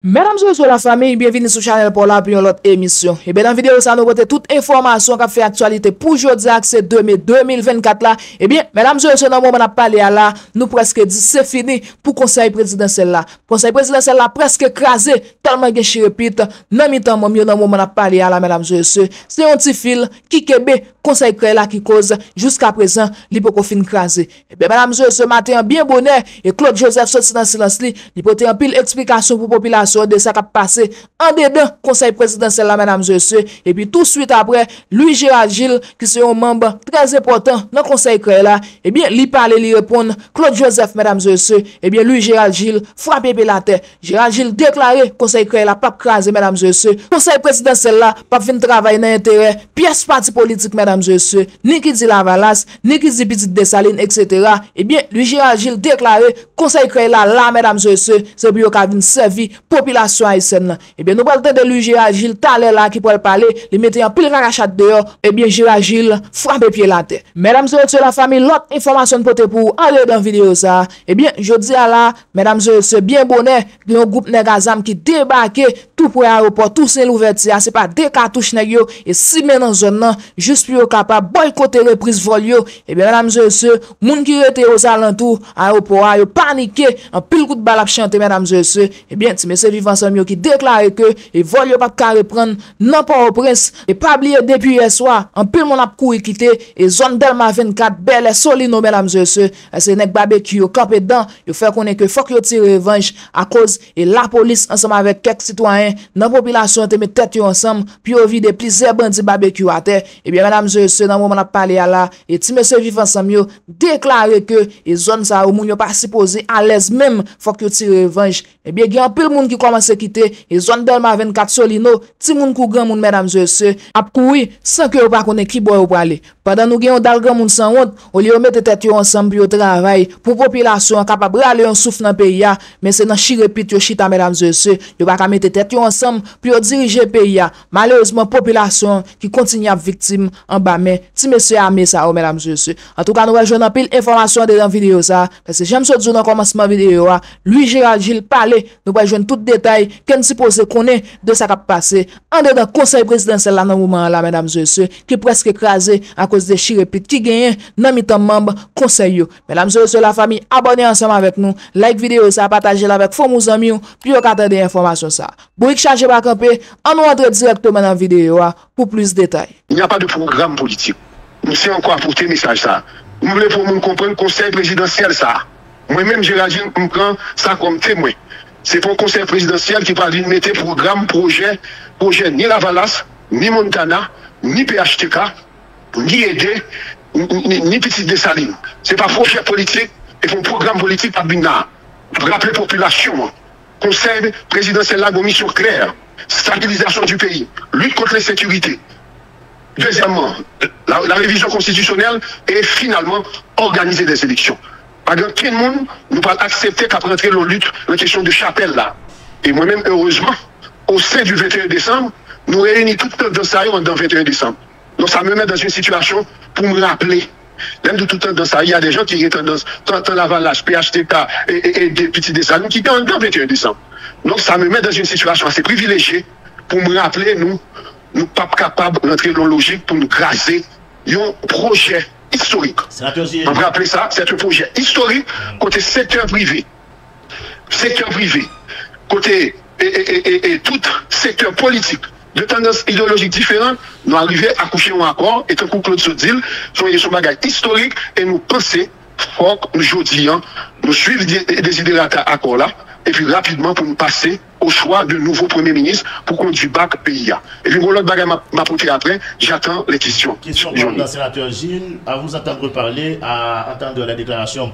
Mesdames et messieurs la famille, bienvenue sur Channel pour la pour l'autre émission. Et bien dans la vidéo ça nous vote toute information qui fait actualité pour aujourd'hui c'est 2 mai 2024 là. Et bien mesdames et messieurs dans le moment on a parlé là, nous presque dit c'est fini pour conseil présidentiel là. Conseil présidentiel là presque écrasé tellement que je répète dans mi temps dans le moment on a parlé là mesdames et messieurs. C'est un petit fil qui kebe conseil créé là qui cause jusqu'à présent li peut fin écrasé. Et bien mesdames et messieurs ce matin bien bonheur et Claude Joseph sorti dans silence li, il porte en pile explication pour population de ça qui a passé en dedans conseil présidentiel là mesdames et messieurs et puis tout de suite après Louis Gérald Gilles qui c'est un membre très important dans conseil créé là et bien lui parler lui répondre Claude Joseph mesdames et messieurs et bien Louis Gérald Gilles frappé la terre Gérald Gilles déclaré conseil créé là pas craser mesdames et messieurs conseil présidentiel là pas venir travailler dans intérêt pièce parti politique mesdames et messieurs ni qui dit Lavalas ni qui dit Petite Dessalines etc. et bien Louis Gérald Gilles déclaré conseil créé là mesdames et messieurs c'est pour qu'a venir servir population haïtienne. Eh bien, nous parlons de Louis Gérald Gilles, talent là qui pourrait parler, les mettre en pile rachat dehors. Eh bien, Gérald Gilles frappe pied la tête. Mesdames et messieurs la famille, l'autre information pour pour aller dans la vidéo ça. Eh bien, je dis à la, mesdames et messieurs, bien bonnet, un groupe Negazam qui débarqué tout pour l'aéroport, tout c'est l'ouverture, c'est pas des cartouches nèg yo et si men dans zone nan, juste pour capable boycotter reprise vol yo. Eh bien, mesdames et messieurs, moun qui était aux alentours aéroport, yo paniqué, en pile coup de balle à chanter mesdames et messieurs. Eh bien, si monsieur vivant ensemble qui déclare que et vol yo pas ka reprendre non pas au prince et pas oublier depuis hier soir en pile mon a couru quitter et zone Delma 24 belle solino mesdames et messieurs c'est nèg barbecue campé dedans yo fait connaître que faut que yo tire revanche à cause et la police ensemble avec quelques citoyens dans population te met tête yo ensemble puis yo vide plusieurs bandits barbecue à terre et bien mesdames et messieurs dans moment on a parlé à là et ti monsieur vivant ensemble yo déclarer que et zone ça ou moun yo pas supposé à l'aise même faut que yo tire revanche et bien gen peu moun qui commence à quitter et zone Delma 24 Solino ti moun kou grand moun mesdames et messieurs ap koui sans que ou pas connaît qui boy ou aller pendant nous gen dal grand moun sans honte au lieu mettre tête yo ensemble puis au travail pour population capable aller un souffle dans pays mais c'est dans chirepit yo chita mesdames et messieurs yo pas mettre tête yo ensemble puis au diriger pays malheureusement population qui continue à victime en bas mais ti monsieur armé ça mesdames et messieurs en tout cas nous rejoindre en pile information dans vidéo ça parce que j'aime ce dire dans commencement vidéo Louis Gérald Gilles parler nous va joindre tout détail qu'en supposé connaît de ça qui a passé en dedans conseil présidentiel là dans moment là mesdames et messieurs qui presque écrasé à cause de chirepit qui gagne dans mi-temps membre conseil yo mesdames et messieurs la famille abonnez ensemble avec nous like vidéo ça partager avec vos amis puis vous attendre des informations ça pour charger pas camper on nous entre directement dans vidéo pour plus de détails. Il n'y a pas de programme politique. Nous c'est encore apporter message ça. Nous voulons pour nous comprendre conseil présidentiel ça. Moi-même Gérald Gilles me prend ça comme témoin. C'est pour le conseil présidentiel qui parle de mettre programme, projet ni Lavalas, ni Montana, ni PHTK, ni ED, ni Petite Dessalines. C'est pas projet politique et pour programme politique à Bina. Rappeler la population. Conseil présidentiel a une mission claire. Stabilisation du pays. Lutte contre l'insécurité. Deuxièmement, la révision constitutionnelle et finalement organiser des élections. Par exemple, tout le monde nous va accepter qu'après rentrer dans la lutte, la question de chapelle là. Et moi-même, heureusement, au sein du 21 décembre, nous réunissons tout le temps dans ça dans le 21 décembre. Donc ça me met dans une situation pour me rappeler. Même de tout le temps dans ça, il y a des gens qui sont dans l'Avalage, PHTK et des petits dessins qui sont dans le 21 décembre. Donc ça me met dans une situation assez privilégiée pour me rappeler, nous ne sommes pas capables d'entrer dans la logique pour nous graser un projet historique. On va appeler ça, c'est un projet historique côté secteur privé. Secteur privé, côté et tout secteur politique de tendance idéologique différente, nous arrivons à coucher un accord et tant que Claude Sodil, soyez sur bagage historique et nous pensons fort que nous suivons des idératas accords là et puis rapidement pour nous passer au choix de nouveau Premier ministre pour conduire bac pays. Et puis, l'autre bagage m'a porté après, j'attends les questions. Question pour le sénateur Gilles, à vous entendre parler, à entendre la déclaration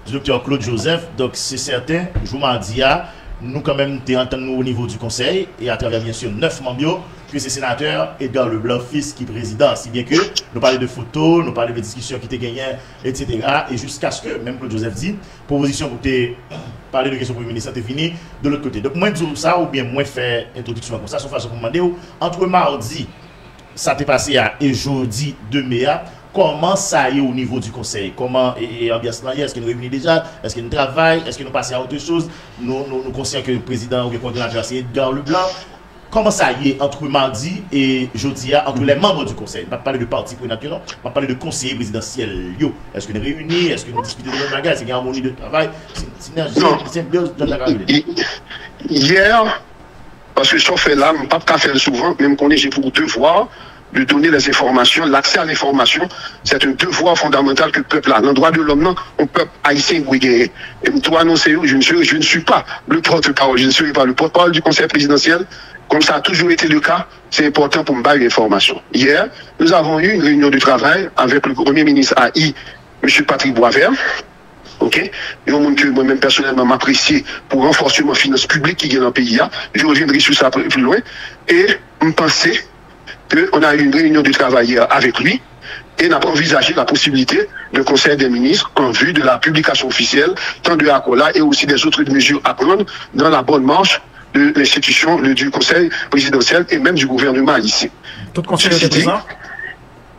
du docteur Claude Joseph. Donc, c'est certain, je vous m'en dis, nous, quand même, entendons au niveau du conseil et à travers, bien sûr, 9 membres, puis c'est sénateur Edgar Leblanc-Fils qui est président. Si bien que nous parlons de photos, nous parlons de discussions qui étaient gagnées, etc. Et jusqu'à ce que, même Claude Joseph dit, proposition pour parler de questions pour le ministre, c'est fini de l'autre côté. Donc, moi, je dis ça, ou bien moi, faire introduction comme ça, sauf façon pour demander, entre mardi, ça t'est passé à et jeudi 2 mai, comment ça y est au niveau du conseil? Comment et ambiance là, est-ce qu'il nous réunit déjà? Est-ce qu'il nous travaille? Est-ce qu'il nous passe à autre chose? Nous conscients que le président ou le coordonnateur c'est Edgar Leblanc. Comment ça y est entre mardi et jeudi entre les membres du conseil? On va parler de parti prenant, on va parler de conseiller présidentiel. Est-ce qu'on est réunis? Est-ce qu'on discute de notre bagage? Est-ce qu'il y a une harmonie de travail? Synergie, symbiose dans la carrière. Hier, parce que ça fait là, je ne peux pas faire souvent, même qu'on est, j'ai pour devoir de donner les informations, l'accès à l'information, c'est un devoir fondamental que le peuple a. Dans le droit de l'homme, on peut haïtien guéguer. Et je dois annoncer, je ne suis pas le porte-parole, je ne suis pas le porte-parole du conseil présidentiel. Comme ça a toujours été le cas, c'est important pour me bailler l'information. Hier, nous avons eu une réunion de travail avec le Premier ministre AI, M. Patrick Boisvert. OK? Et au monde que moi-même personnellement m'apprécie pour renforcement finances publiques qui est dans le pays. Je reviendrai sur ça plus loin. Et je pensais qu'on a eu une réunion de travail hier avec lui et on a envisagé la possibilité de conseil des ministres en vue de la publication officielle, tant de ACOLA et aussi des autres mesures à prendre dans la bonne marche de l'institution du conseil présidentiel et même du gouvernement ici. Tout conseiller était présent?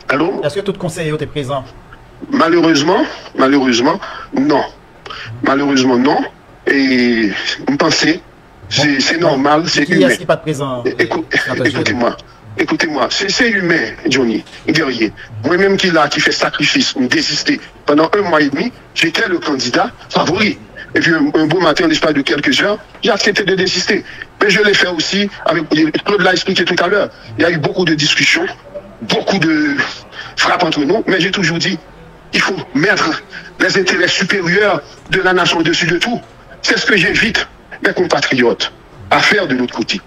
Allô? Est-ce que tout conseiller était présent? Malheureusement, non. Malheureusement, non. Et vous pensez, c'est normal, c'est humain. Qui est-ce qui n'est pas présent? Écoutez-moi, c'est humain, Johnny, guerrier. Moi-même qui fait sacrifice, me désister pendant 1 mois et demi, j'étais le candidat favori. Et puis un beau matin, en l'espace de quelques heures, j'ai accepté de désister. Mais je l'ai fait aussi, avec Claude l'a expliqué tout à l'heure. Il y a eu beaucoup de discussions, beaucoup de frappes entre nous, mais j'ai toujours dit, il faut mettre les intérêts supérieurs de la nation au-dessus de tout. C'est ce que j'invite mes compatriotes à faire de l'autre côté.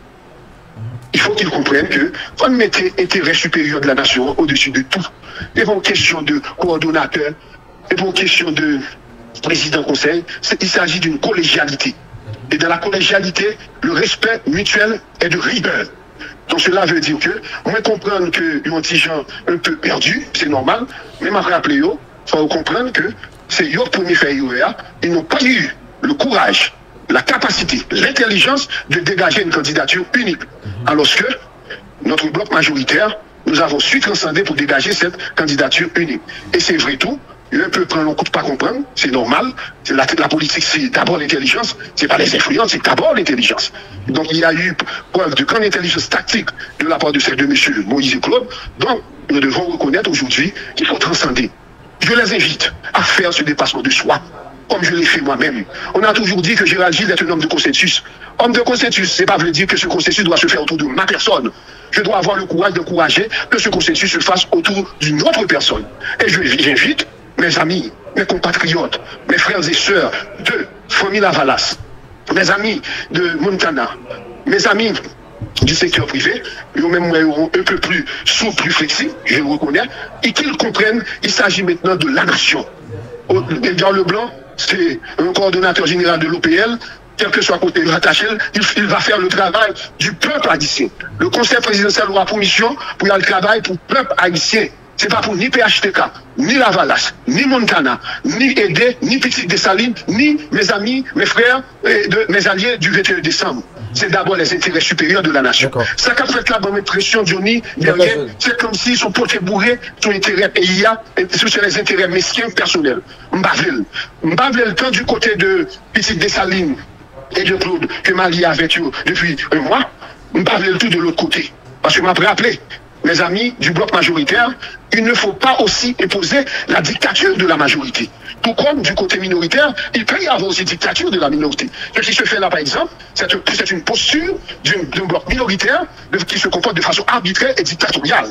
Il faut qu'ils comprennent que quand on mettait l'intérêt supérieur de la nation au-dessus de tout, et pour question de coordonnateur, et pour question de président conseil, il s'agit d'une collégialité. Et dans la collégialité, le respect mutuel est de rigueur. Donc cela veut dire que, moi comprendre que les petits gens un peu perdus, c'est normal, mais m'a rappelé, il faut comprendre que c'est eux premier fait ils n'ont pas eu le courage, la capacité, l'intelligence de dégager une candidature unique. Alors que notre bloc majoritaire, nous avons su transcender pour dégager cette candidature unique. Et c'est vrai tout. Un peu prendre un coup de pas comprendre, c'est normal. La politique, c'est d'abord l'intelligence, c'est pas les influences, c'est d'abord l'intelligence. Donc il y a eu preuve de grande intelligence tactique de la part de ces deux messieurs, Moïse et Claude. Donc nous devons reconnaître aujourd'hui qu'il faut transcender. Je les invite à faire ce dépassement de soi, comme je l'ai fait moi-même. On a toujours dit que Gérald Gilles est un homme de consensus. Homme de consensus, c'est pas veut dire que ce consensus doit se faire autour de ma personne. Je dois avoir le courage d'encourager que ce consensus se fasse autour d'une autre personne. Et j'invite mes amis, mes compatriotes, mes frères et sœurs de famille Lavalas, mes amis de Montana, mes amis du secteur privé, eux-mêmes un peu plus souples, plus flexibles, je le reconnais, et qu'ils comprennent, il s'agit maintenant de la nation. Edgar Leblanc, c'est un coordonnateur général de l'OPL, quel que soit côté rattaché, il va faire le travail du peuple haïtien. Le conseil présidentiel aura pour mission pour faire le travail pour le peuple haïtien. C'est pas pour ni PHTK, ni Lavalas, ni Montana, ni Edé, ni Petit Dessalines, ni mes amis, mes frères, mes alliés du 21 décembre. C'est d'abord les intérêts supérieurs de la nation. Ça qu'a fait là dans mes pressions, Johnny, derrière, c'est comme s'ils sont portés bourrés sur l'intérêt PIA et sur les intérêts mesquins personnels. M'bavel tant du côté de Petit Dessalines et de Claude que Mali avec eux depuis 1 mois, m'bavel tout de l'autre côté. Parce que m'a rappelé, mes amis du bloc majoritaire, il ne faut pas aussi imposer la dictature de la majorité. Tout comme du côté minoritaire, il peut y avoir aussi dictature de la minorité. Ce qui se fait là, par exemple, c'est une posture d'un bloc minoritaire qui se comporte de façon arbitraire et dictatoriale.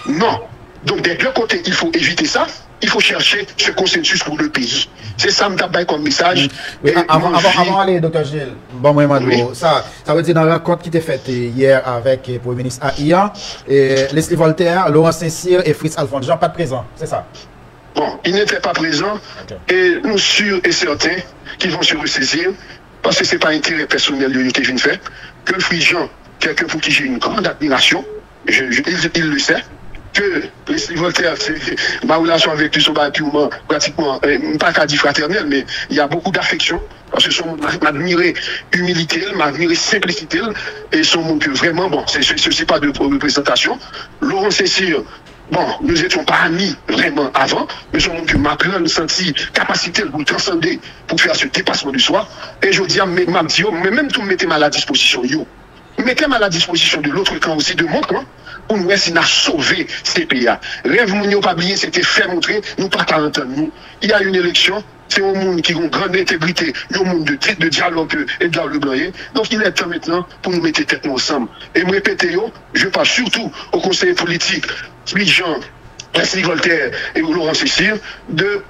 Non. Donc des deux côtés, il faut éviter ça. Il faut chercher ce consensus pour le pays. C'est ça me tape comme message. Oui, avant d'aller, Dr. Gilles, bon, moi, oui. ça veut dire dans la rencontre qui était faite hier avec le Premier ministre AIA, Leslie Voltaire, Laurent Saint-Cyr et Fritz Alphonse Jean, pas de présent, c'est ça? Bon, ils n'étaient pas présents et nous sûrs et certains qu'ils vont se ressaisir parce que ce n'est pas intérêt personnel de l'unité d'une fait que Fritz Jean, quelqu'un pour qui j'ai une grande admiration, il le sait. Que Leslie Voltaire, ma relation avec lui, sont pratiquement, pas qu'à dire fraternelle, mais il y a beaucoup d'affection. Parce que m'admirer humilité, m'admirer simplicité, et son monde que vraiment, bon, c'est pas de représentation. Laurent Saint-Cyr, Bon, nous n'étions pas amis vraiment avant, mais je montre que ma grande senti capacité de vous transcender pour faire ce dépassement du soi. Et je dis à mais même tout mettez à la disposition, yo. Mettez-moi à la disposition de l'autre camp aussi, de mon camp, pour nous essayer de sauver ces pays. Rêve, nous pas oublié, c'était faire montrer, nous pas entendre nous. Il y a une élection, c'est un monde qui a une grande intégrité, un monde de dialogue et de le blanc. Donc il est temps maintenant pour nous mettre tête ensemble. Et me répéter, je parle surtout au conseil politique, Jean, Wesley Voltaire et Laurent Cécile,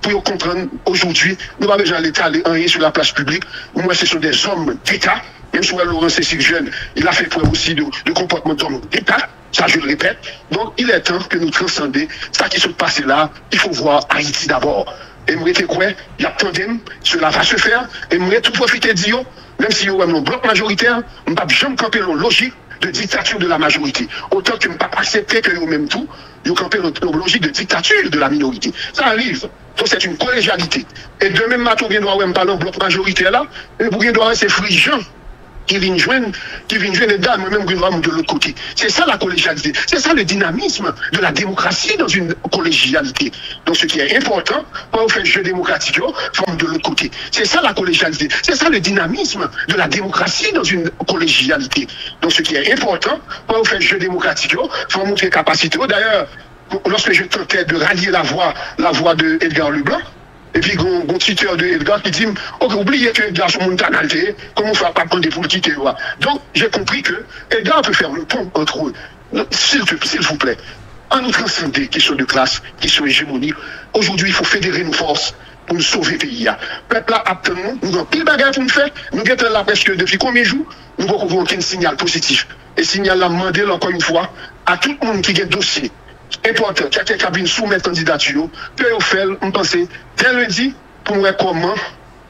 pour comprendre aujourd'hui, nous n'avons pas besoin d'étaler rien sur la place publique. Moi, ce sont des hommes d'État. Même si Laurent Cécile jeune, il a fait preuve aussi de comportement d'homme d'État. Ça, je le répète. Donc, il est temps que nous transcendions. Ça qui se passe là, il faut voir Haïti d'abord. Et moi, quoi, il y a tandem, cela va se faire. Et moi, tout profiter de Dio, même si nous avons un bloc majoritaire, nous ne pouvons jamais camper la logique de dictature de la majorité. Autant que nous ne pouvons pas accepter que nous-mêmes tout, nous camper notre logique de dictature de la minorité. Ça arrive. Donc, c'est une collégialité. Et de même, maintenant, nous avons pas un bloc majoritaire là, et pour nous avons ces frigiens qui viennent joindre les dames, moi-même, de l'autre côté. C'est ça la collégialité. C'est ça le dynamisme de la démocratie dans une collégialité. Donc, ce qui est important, quand on fait le jeu démocratique, forme de l'autre côté. C'est ça la collégialité. C'est ça le dynamisme de la démocratie dans une collégialité. Donc, ce qui est important, quand on fait le jeu démocratique, faut montrer capacité. D'ailleurs, lorsque je tentais de rallier la voix de Edgar Leblanc, et puis, un tuteur de Edgar qui dit, ok, oubliez que Edgar sont montanalité, comment on fait pas prendre pour le quitter. Donc, j'ai compris que Edgar peut faire le pont entre eux. S'il vous plaît, en nous transcender, question de classe, question hégémonique, aujourd'hui, il faut fédérer nos forces pour nous sauver le pays. Le peuple là, attend nous avons pile de bagages pour nous faire. Nous guettons là presque depuis combien de jours, nous n'avons aucun signal positif. Et signal là, demandé encore une fois à tout le monde qui a un dossier important, qui a quelqu'un qui soumettre candidature, peut faire, on pense, dès lundi, pour voir comment,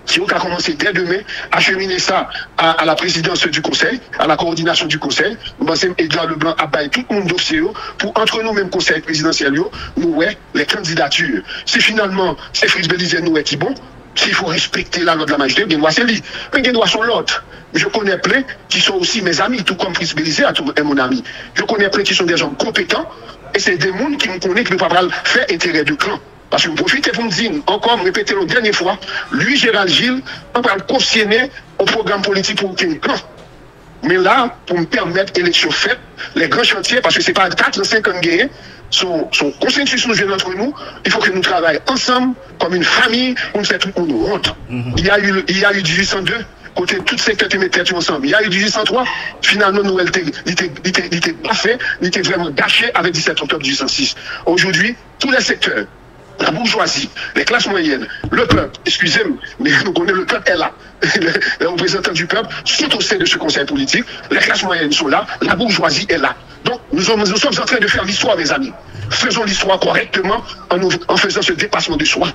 si on a commencé dès demain, acheminer ça à la présidence du conseil, à la coordination du conseil. Nous pensons Edgar Leblanc a baillé tout le monde dossier pour entre nous-mêmes conseil présidentiel, nous ouais les candidatures. Si finalement c'est Fritz Belize nous qui bon, s'il faut respecter la loi de la majorité, bien c'est lui. Mais il doit son l'autre. Je connais plein qui sont aussi mes amis, tout comme Fritz Belize est mon ami. Je connais plein qui sont des gens compétents. Et c'est des gens qui me connaissent qui ne peuvent pas faire intérêt de clan. Parce que vous profitez pour me dire, encore me répéter la dernière fois, lui, Gérald Gilles, on va le cautionner au programme politique pour aucun clan. Mais là, pour me permettre l'élection faite, les grands chantiers, parce que ce n'est pas 4 ou 5 ans gagnés, sont consensus entre nous, il faut que nous travaillions ensemble, comme une famille, pour nous faire tout le monde honte. Il y a eu 1802. Côté toutes ces têtes et têtes ensemble. Il y a eu 1803, finalement, nous, il était pas fait, il était vraiment gâché avec 17 octobre 1806. Aujourd'hui, tous les secteurs, la bourgeoisie, les classes moyennes, le peuple, excusez-moi, mais nous connaissons le peuple est là. Les représentants du peuple sont au sein de ce conseil politique, les classes moyennes sont là, la bourgeoisie est là. Donc, nous sommes en train de faire l'histoire, mes amis. Faisons l'histoire correctement en faisant ce dépassement de soi.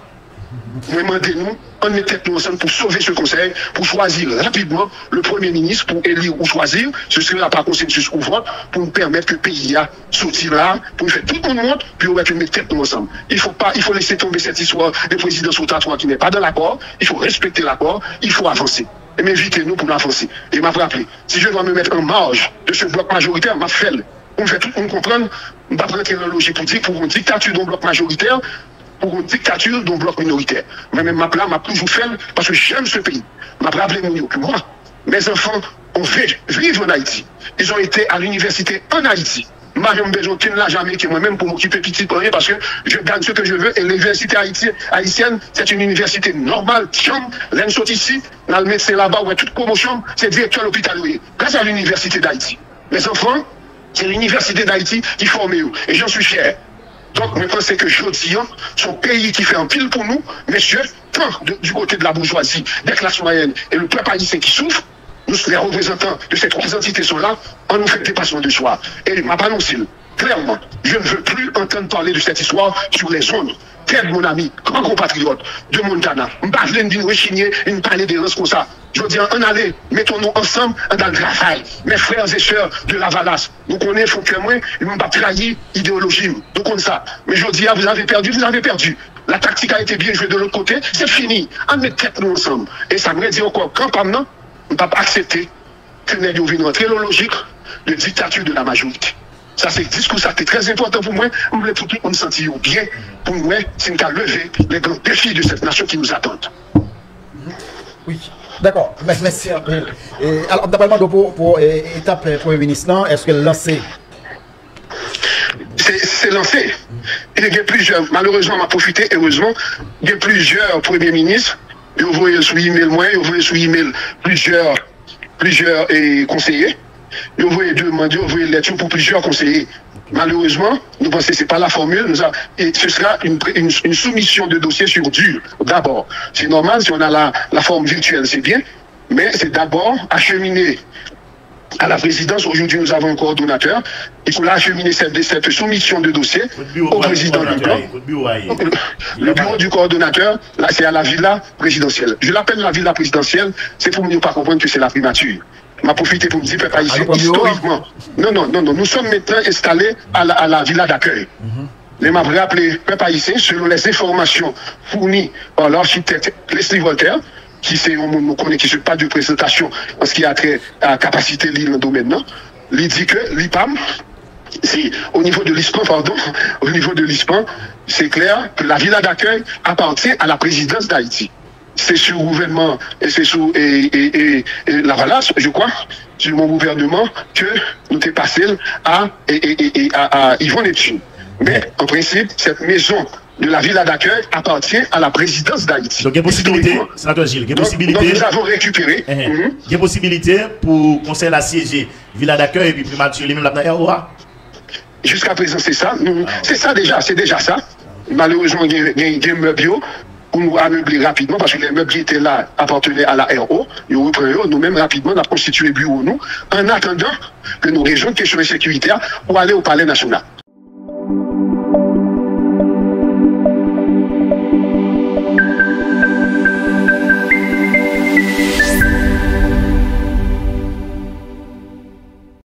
Demandez-nous, on est nous ensemble pour sauver ce conseil, pour choisir rapidement le Premier ministre, pour élire ou choisir, ce sera par consensus ou vote, pour nous permettre que le pays a sorti là, pour nous faire tout le monde, puis on va mettre tête nous ensemble. Il faut laisser tomber cette histoire de présidence rotatoire qui n'est pas dans l'accord, il faut respecter l'accord, il faut avancer. Et m'invitez-nous pour avancer. Et m'a rappelé, si je dois me mettre en marge de ce bloc majoritaire, m'a fait, on fait tout, on comprend, on va prendre la logique pour dire, pour une dictature d'un bloc majoritaire, pour une dictature d'un bloc minoritaire. Moi-même, m'a toujours fait parce que j'aime ce pays. M'a rappelé que moi, mes enfants ont vivre en Haïti. Ils ont été à l'université en Haïti. Mariam Bejon qui ne l'a jamais, qui moi-même pour m'occuper petit pour rien parce que je gagne ce que je veux. Et l'université haïtienne, c'est une université normale. L'un saute ici, dans le médecin là-bas, où toute promotion, c'est directeur de l'hôpital. Grâce à l'université d'Haïti. Mes enfants, c'est l'université d'Haïti qui forme eux. Et j'en suis fier. Donc, je pense que Jodi, son pays qui fait un pile pour nous, messieurs, tant du côté de la bourgeoisie, des classes moyennes et le peuple haïtien qui souffre, nous, les représentants de ces trois entités sont là, on nous fait dépassement de soi. Et m'a annoncé, clairement, je ne veux plus entendre parler de cette histoire sur les zones. Tel mon ami, grand compatriote de Montana, je ne parle pas de rechigner et de parler des rances comme ça. Je veux dire, on allait, mettons-nous ensemble dans le travail. Mes frères et sœurs de la Valasse, nous connaissons que moi, ils ne m'ont pas trahi l'idéologie. Nous connaissons ça. Mais je dis, vous avez perdu, vous avez perdu. La tactique a été bien jouée de l'autre côté, c'est fini. On met tête nous ensemble. Et ça me dit encore, quand maintenant, on ne peut pas accepter que nous viennent rentrer dans la logique de dictature de la majorité. Ça, c'est discours, ça, c'est très important pour moi. Je voulais tout le monde sentir bien. Pour moi, c'est une cas lever les grands défis de cette nation qui nous attendent. Oui. D'accord, merci. Alors, d'abord, pour étape Premier ministre, est-ce que lancé? C'est lancé. Il y a plusieurs, malheureusement, on m'a profité, heureusement, il y a plusieurs premiers ministres. Vous voyez sous email moi, vous voyez sous email plusieurs conseillers. Vous voyez demander, vous voyez lettre pour plusieurs conseillers. Malheureusement, nous pensons que ce n'est pas la formule. Et ce sera une soumission de dossier sur dur, d'abord. C'est normal, si on a la forme virtuelle, c'est bien. Mais c'est d'abord acheminer à la présidence. Aujourd'hui, nous avons un coordonnateur. Il faut acheminer cette soumission de dossier au président du camp. Le bureau du coordonnateur, là, c'est à la villa présidentielle. Je l'appelle la villa présidentielle, c'est pour ne pas comprendre que c'est la primature. M'a profité pour me dire, peuple haïtien, historiquement. Non, nous sommes maintenant installés à la villa d'accueil. Mais m'a rappelé, peuple haïtien, selon les informations fournies par l'architecte Leslie Voltaire, qui c'est on connaît qui ne pas de présentation en ce qui a trait à la capacité de l'île dans le domaine, il dit que l'IPAM, au niveau de l'ISPAN, c'est clair que la villa d'accueil appartient à la présidence d'Haïti. C'est sur le gouvernement et c'est sur la Valace, je crois, sur mon gouvernement, que nous sommes passés à Yvonne Neptune. Mais en principe, cette maison de la villa d'accueil appartient à la présidence d'Haïti. Donc il y a possibilité, sénateur Gilles, il y a possibilité. Donc nous avons récupéré. Il y a possibilité pour conseil assiégé villa d'accueil et puis primature lui-même la ROA. Jusqu'à présent, c'est ça. C'est ça déjà, c'est déjà ça. Malheureusement, il y a un meuble pour nous ameubler rapidement, parce que les meubles qui étaient là appartenaient à la RO. Nous-mêmes, rapidement, on a constitué le bureau, nous, en attendant que nous régions de questions sécuritaires pour aller au palais national.